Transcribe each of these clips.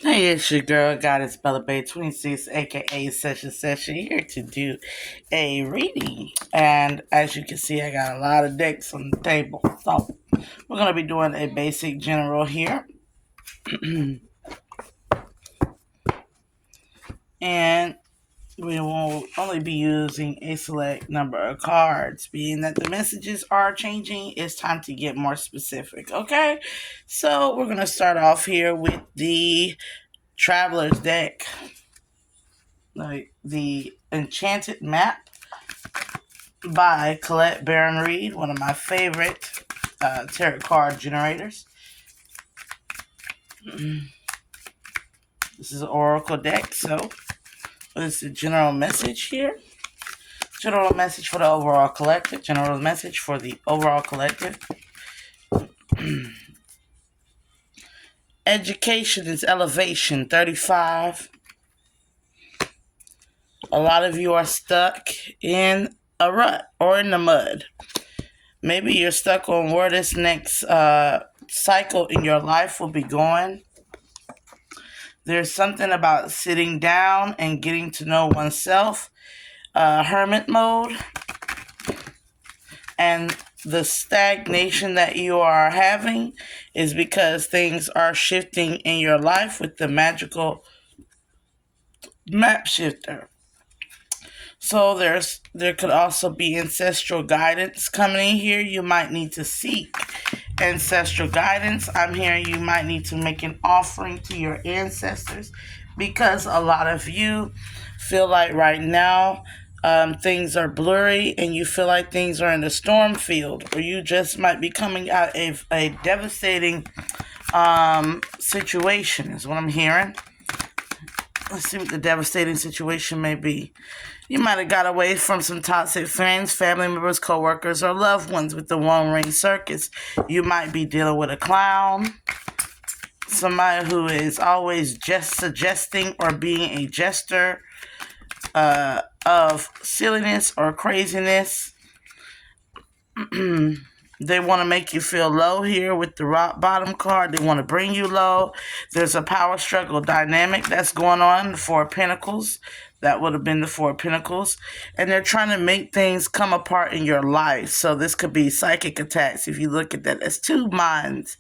Hey, it's your girl, Goddess Bella Bay 26, aka Sesha, here to do a reading. And as you can see, I got a lot of decks on the table. So, we're going to be doing a basic general here. And we will only be using a select number of cards. Being that the messages are changing, it's time to get more specific, okay? So, we're going to start off here with the Traveler's deck. Like the Enchanted Map by Colette Baron Reed, one of my favorite tarot card generators. This is an oracle deck, so what is the general message here? General message for the overall collective. General message for the overall collective. Education is elevation, 35. A lot of you are stuck in a rut or in the mud. Maybe you're stuck on where this next cycle in your life will be going. There's something about sitting down and getting to know oneself, hermit mode, and the stagnation that you are having is because things are shifting in your life with the magical map shifter. So there could also be ancestral guidance coming in here. You might need to seek ancestral guidance. I'm hearing you might need to make an offering to your ancestors because a lot of you feel like right now things are blurry and you feel like things are in the storm field, or you just might be coming out of a devastating situation is what I'm hearing. Let's see what the devastating situation may be. You might have got away from some toxic friends, family members, co-workers, or loved ones with the one ring circus. You might be dealing with a clown, somebody who is always just suggesting or being a jester of silliness or craziness. They want to make you feel low here with the rock bottom card. They want to bring you low. There's a power struggle dynamic that's going on. The Four of Pentacles. That would have been the Four of Pentacles. And they're trying to make things come apart in your life. So this could be psychic attacks. If you look at that, as two minds.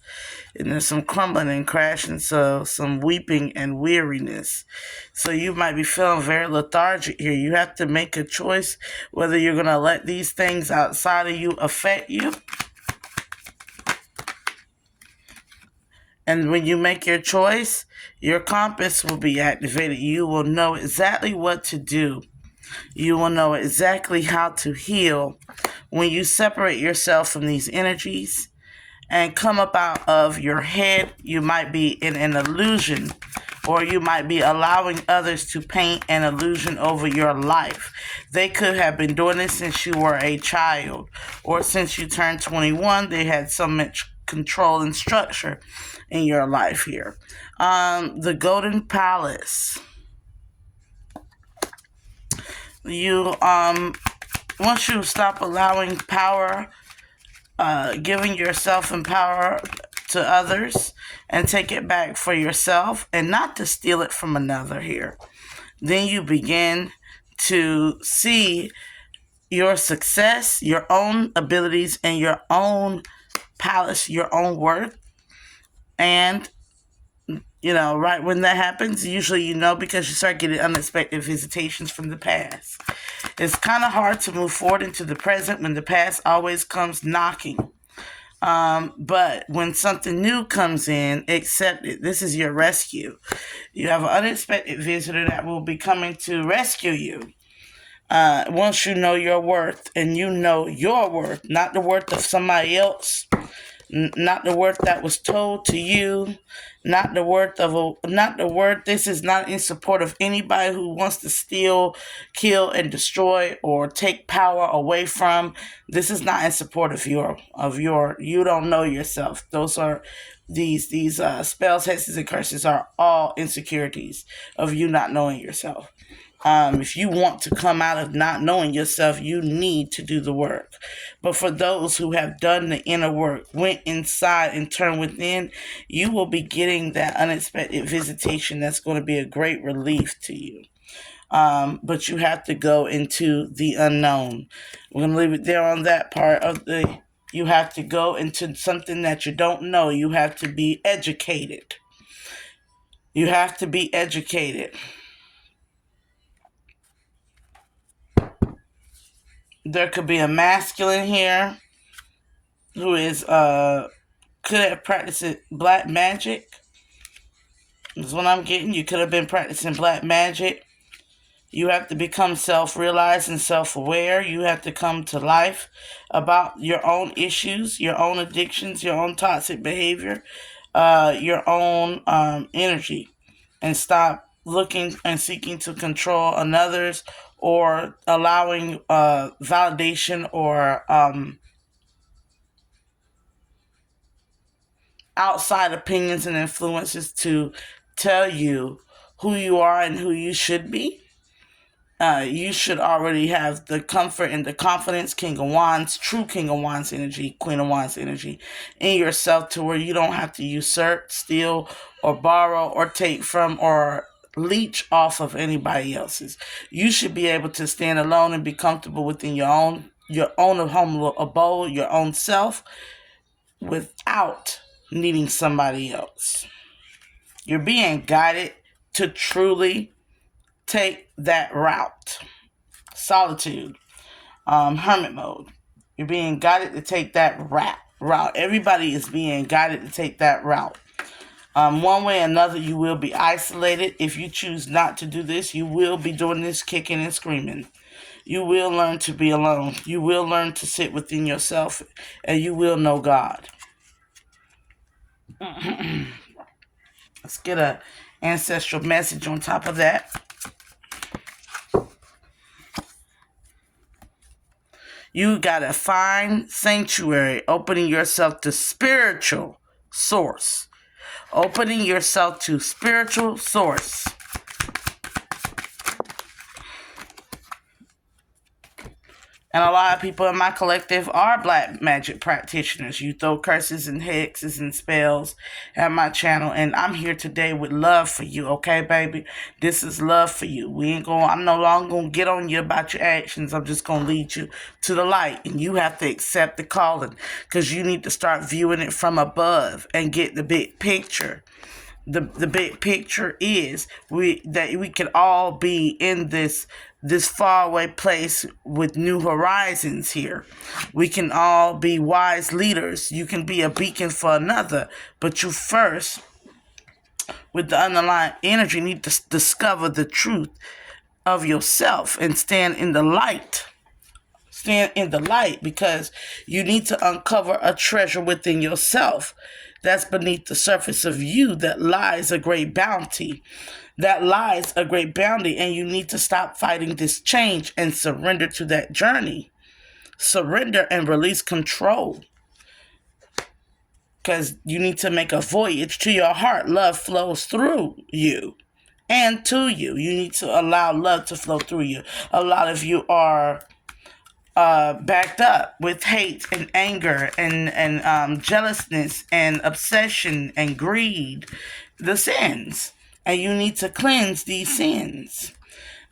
And there's some crumbling and crashing. So some weeping and weariness. So you might be feeling very lethargic here. You have to make a choice whether you're going to let these things outside of you affect you. And when you make your choice, your compass will be activated. You will know exactly what to do. You will know exactly how to heal when you separate yourself from these energies and come up out of your head. You might be in an illusion, or you might be allowing others to paint an illusion over your life. They could have been doing this since you were a child, or since you turned 21. They had so much control and structure in your life here. The Golden Palace. You once you stop allowing power, giving yourself and power to others, and take it back for yourself and not to steal it from another here, then you begin to see your success, your own abilities, and your own palace, your own worth. And right when that happens, usually because you start getting unexpected visitations from the past. It's kind of hard to move forward into the present when the past always comes knocking. But when something new comes in, accept it. This is your rescue. You have an unexpected visitor that will be coming to rescue you. Once you know your worth, and you know your worth, not the worth of somebody else, not the worth that was told to you, not the worth. This is not in support of anybody who wants to steal, kill, and destroy, or take power away from. This is not in support of your. You don't know yourself. Those are these spells, hexes, and curses are all insecurities of you not knowing yourself. If you want to come out of not knowing yourself, you need to do the work. But for those who have done the inner work, went inside and turned within, you will be getting that unexpected visitation that's going to be a great relief to you. But you have to go into the unknown. We're going to leave it there on that part of the... You have to go into something that you don't know. You have to be educated. You have to be educated. There could be a masculine here who is could have practiced black magic. Is what I'm getting. You could have been practicing black magic. You have to become self-realized and self-aware. You have to come to life about your own issues, your own addictions, your own toxic behavior, your own energy, and stop looking and seeking to control another's or allowing validation or outside opinions and influences to tell you who you are and who you should be. You should already have the comfort and the confidence, King of Wands, true King of Wands energy, Queen of Wands energy in yourself to where you don't have to usurp, steal, or borrow, or take from, or leech off of anybody else's. You should be able to stand alone and be comfortable within your own home abode, your own self, without needing somebody else. You're being guided to truly take that route. Solitude, hermit mode. You're being guided to take that route. Everybody is being guided to take that route. One way or another, you will be isolated. If you choose not to do this, you will be doing this kicking and screaming. You will learn to be alone. You will learn to sit within yourself, and you will know God. Let's get a ancestral message on top of that. You gotta find sanctuary, opening yourself to spiritual source. Opening yourself to spiritual source. And a lot of people in my collective are black magic practitioners. You throw curses and hexes and spells at my channel. And I'm here today with love for you, okay, baby? This is love for you. I'm no longer going to get on you about your actions. I'm just going to lead you to the light. And you have to accept the calling. Because you need to start viewing it from above and get the big picture. The big picture is that we can all be in this faraway place with new horizons here. We can all be wise leaders. You can be a beacon for another, but you first, with the underlying energy, need to discover the truth of yourself and stand in the light. Stand in the light, because you need to uncover a treasure within yourself that's beneath the surface of you that lies a great bounty. And you need to stop fighting this change and surrender to that journey. Surrender and release control. Because you need to make a voyage to your heart. Love flows through you and to you. You need to allow love to flow through you. A lot of you are backed up with hate and anger and jealousness and obsession and greed, the sins. And you need to cleanse these sins.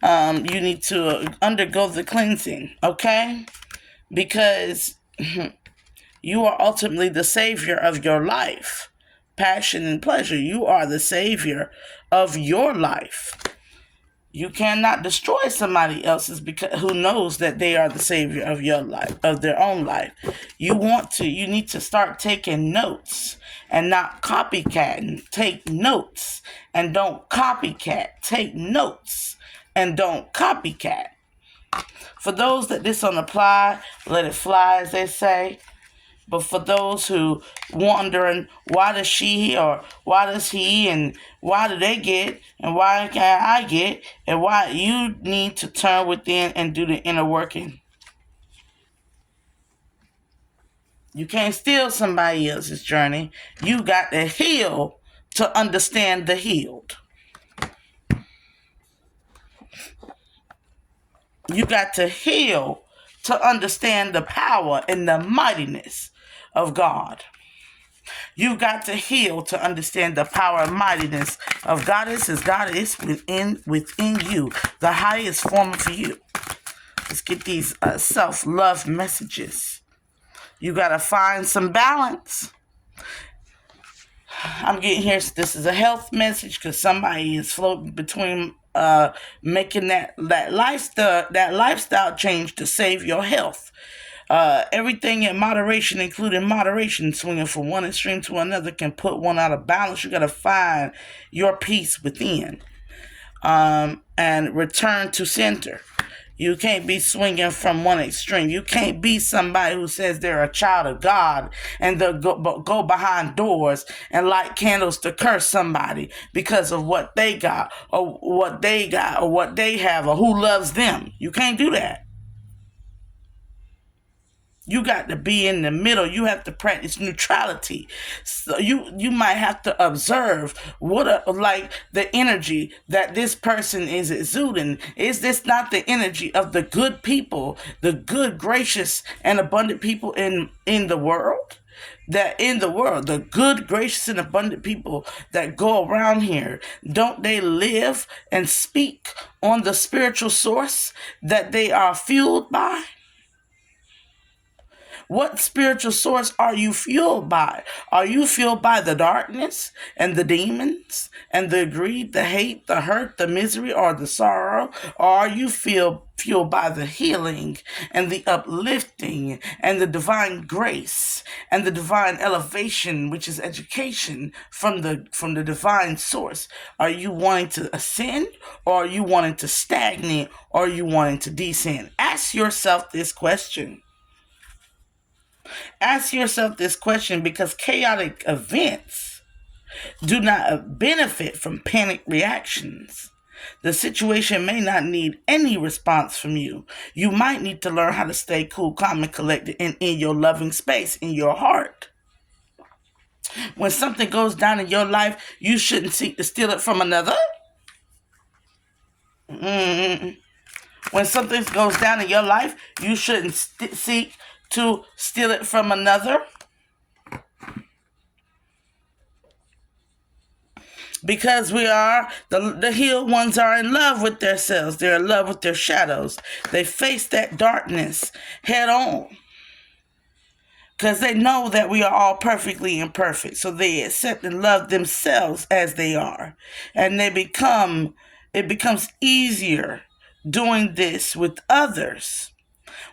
You need to undergo the cleansing, okay? Because you are ultimately the savior of your life. Passion and pleasure. You are the savior of your life. You cannot destroy somebody else's who knows that they are the savior of your life, of their own life. You need to start taking notes and not copycatting. Take notes and don't copycat. Take notes and don't copycat. For those that this don't apply, let it fly, as they say. But for those who wondering, why does she or why does he and why do they get and why can't I get and why, you need to turn within and do the inner working. You can't steal somebody else's journey. You got to heal to understand the healed. You got to heal to understand the power and the mightiness of God. You got to heal to understand the power and mightiness of Goddess, as God is within you, the highest form of you. Let's get these self-love messages. You got to find some balance. I'm getting here. This is a health message because somebody is floating between making that lifestyle change to save your health. Everything in moderation, including moderation, swinging from one extreme to another, can put one out of balance. You got to find your peace within, and return to center. You can't be swinging from one extreme. You can't be somebody who says they're a child of God and they'll go behind doors and light candles to curse somebody because of what they got or what they have or who loves them. You can't do that. You got to be in the middle. You have to practice neutrality. So you might have to observe like the energy that this person is exuding. Is this not the energy of the good people, the good, gracious, and abundant people in the world? That in the world, the good, gracious, and abundant people that go around here, don't they live and speak on the spiritual source that they are fueled by? What spiritual source are you fueled by? Are you fueled by the darkness and the demons and the greed, the hate, the hurt, the misery, or the sorrow? Or are you fueled by the healing and the uplifting and the divine grace and the divine elevation, which is education from the divine source? Are you wanting to ascend, or are you wanting to stagnate, or are you wanting to descend? Ask yourself this question. Ask yourself this question, because chaotic events do not benefit from panic reactions. The situation may not need any response from you. You might need to learn how to stay cool, calm, and collected in your loving space, in your heart. When something goes down in your life, you shouldn't seek to steal it from another. When something goes down in your life, you shouldn't seek to steal it from another. Because we are, the healed ones are in love with themselves. They're in love with their shadows. They face that darkness head on. Because they know that we are all perfectly imperfect. So they accept and love themselves as they are. And it becomes easier doing this with others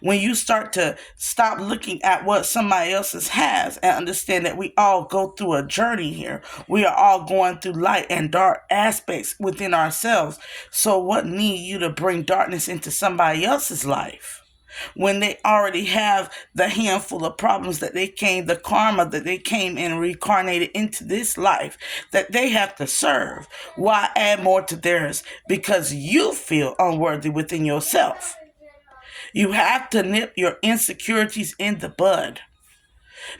when you start to stop looking at what somebody else has and understand that we all go through a journey here. We are all going through light and dark aspects within ourselves. So what need you to bring darkness into somebody else's life when they already have the handful of problems that the karma that they came and reincarnated into this life that they have to serve? Why add more to theirs? Because you feel unworthy within yourself. You have to nip your insecurities in the bud.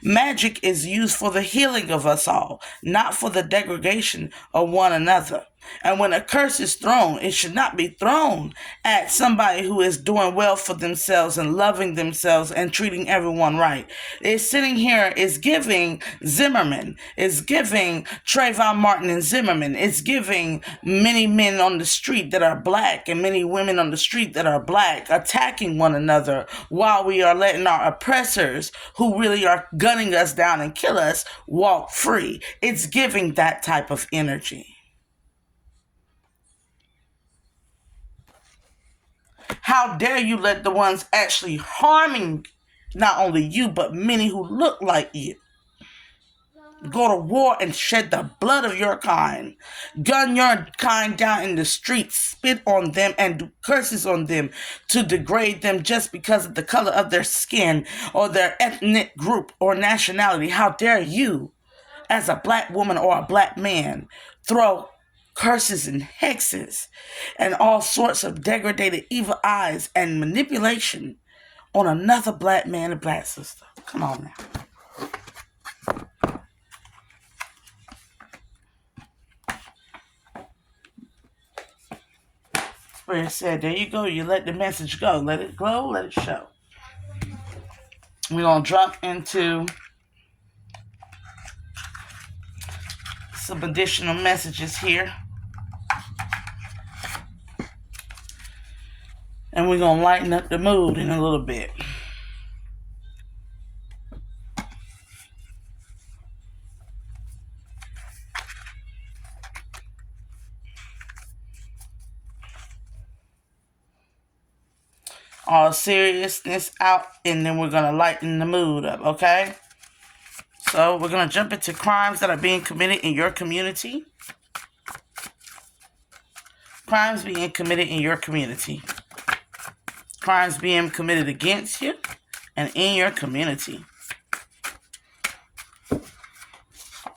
Magic is used for the healing of us all, not for the degradation of one another. And when a curse is thrown, it should not be thrown at somebody who is doing well for themselves and loving themselves and treating everyone right. It's sitting here, is giving Zimmerman, is giving Trayvon Martin and Zimmerman, it's giving many men on the street that are black and many women on the street that are black attacking one another while we are letting our oppressors who really are gunning us down and kill us walk free. It's giving that type of energy. How dare you let the ones actually harming not only you, but many who look like you go to war and shed the blood of your kind, gun your kind down in the streets, spit on them and do curses on them to degrade them just because of the color of their skin or their ethnic group or nationality. How dare you, as a black woman or a black man, throw curses and hexes and all sorts of degraded evil eyes and manipulation on another black man and black sister? Come on now. Spirit said, there you go. You let the message go. Let it glow. Let it show. We're going to jump into some additional messages here. And we're going to lighten up the mood in a little bit. All seriousness out, and then we're going to lighten the mood up, okay? So we're going to jump into crimes that are being committed in your community. Crimes being committed in your community. Crimes being committed against you and in your community.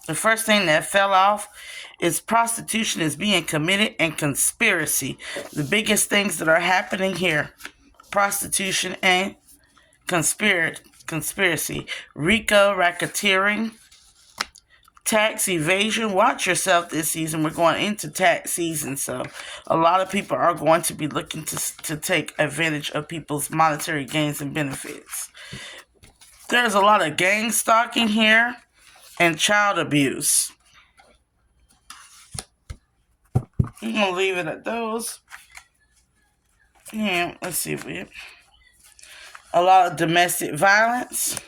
The first thing that fell off is prostitution is being committed and conspiracy. The biggest things that are happening here. Prostitution and conspiracy. RICO, racketeering, tax evasion. Watch yourself this season. We're going into tax season, so a lot of people are going to be looking to take advantage of people's monetary gains and benefits. There's a lot of gang stalking here and child abuse. I'm going to leave it at those. Yeah, let's see if we... A lot of domestic violence.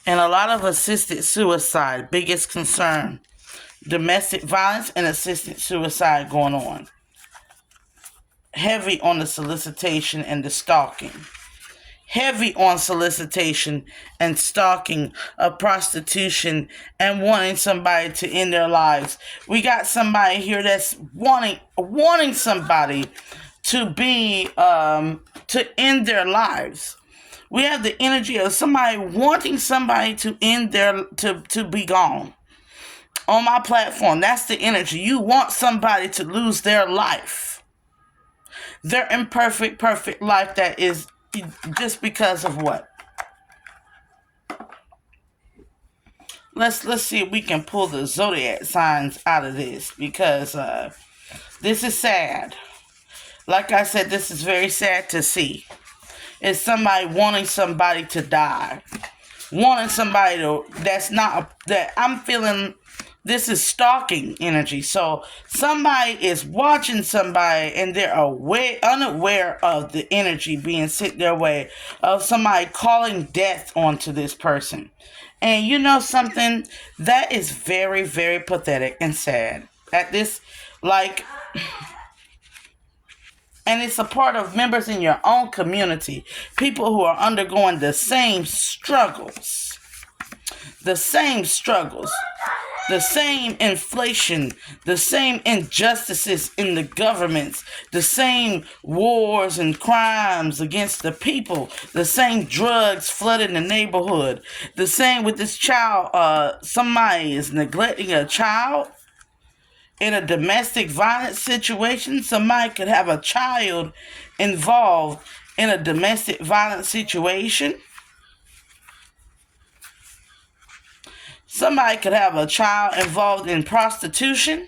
And a lot of assisted suicide. Biggest concern. Domestic violence and assisted suicide going on. Heavy on the solicitation and the stalking. Heavy on solicitation and stalking of prostitution and wanting somebody to end their lives. We got somebody here that's wanting somebody to be to end their lives. We have the energy of somebody wanting somebody to end their to be gone. On my platform, that's the energy. You want somebody to lose their life. Their imperfect, perfect life that is just because of what? Let's see if we can pull the zodiac signs out of this, because this is sad. Like I said, this is very sad to see. It's somebody wanting somebody to die. Wanting somebody to, that I'm feeling. This is stalking energy. So somebody is watching somebody and they're unaware of the energy being sent their way of somebody calling death onto this person. And you know something? That is very, very pathetic and sad. At this, and it's a part of members in your own community. People who are undergoing the same struggles. The same struggles. The same inflation, the same injustices in the governments, the same wars and crimes against the people, the same drugs flooding the neighborhood, the same with this child. Somebody is neglecting a child in a domestic violence situation. Somebody could have a child involved in a domestic violence situation. Somebody could have a child involved in prostitution,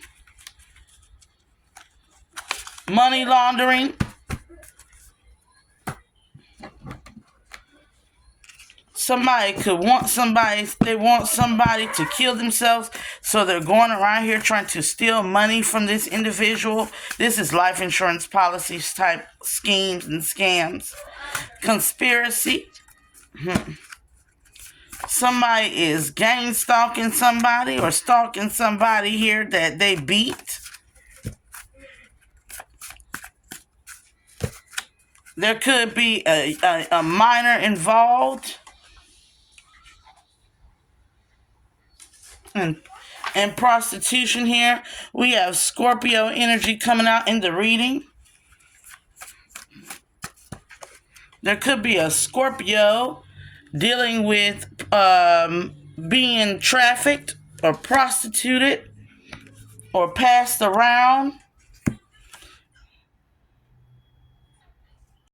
money laundering, somebody could want somebody to kill themselves, so they're going around here trying to steal money from this individual. This is life insurance policies type schemes and scams. Conspiracy. Somebody is gang stalking somebody or stalking somebody here that they beat. There could be a minor involved. And prostitution here. We have Scorpio energy coming out in the reading. There could be a Scorpio dealing with being trafficked or prostituted or passed around